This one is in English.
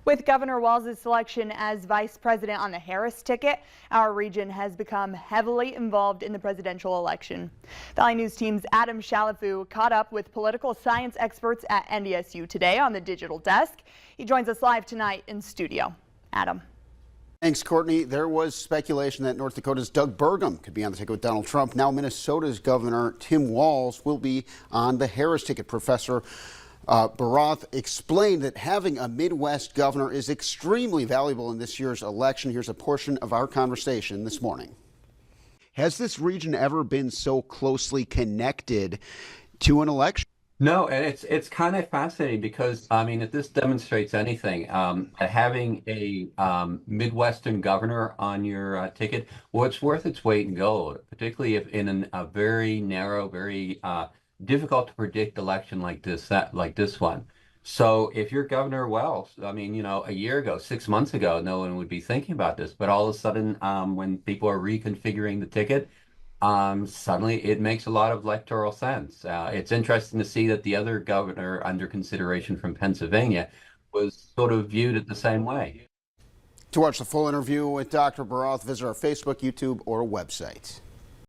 With Governor Walz's selection as vice president on the Harris ticket, our region has become heavily involved in the presidential election. Valley News Team's Adam Shalafu caught up with political science experts at NDSU today on the digital desk. He joins us live tonight in studio. Adam. Thanks, Courtney. There was speculation that North Dakota's Doug Burgum could be on the ticket with Donald Trump. Now Minnesota's Governor Tim Walz will be on the Harris ticket. Professor Barath explained that having a Midwest governor is extremely valuable in this year's election. Here's a portion of our conversation this morning. Has this region ever been so closely connected to an election? No, and it's kind of fascinating because, I mean, if this demonstrates anything, having a Midwestern governor on your ticket, well, it's worth its weight in gold, particularly if in a very narrow, very difficult to predict election like this one. So if you're Governor Wells, I mean, you know, a year ago, 6 months ago, no one would be thinking about this. But all of a sudden, when people are reconfiguring the ticket, suddenly it makes a lot of electoral sense. It's interesting to see that the other governor under consideration from Pennsylvania was sort of viewed it the same way. To watch the full interview with Dr. Barath, visit our Facebook, YouTube, or website.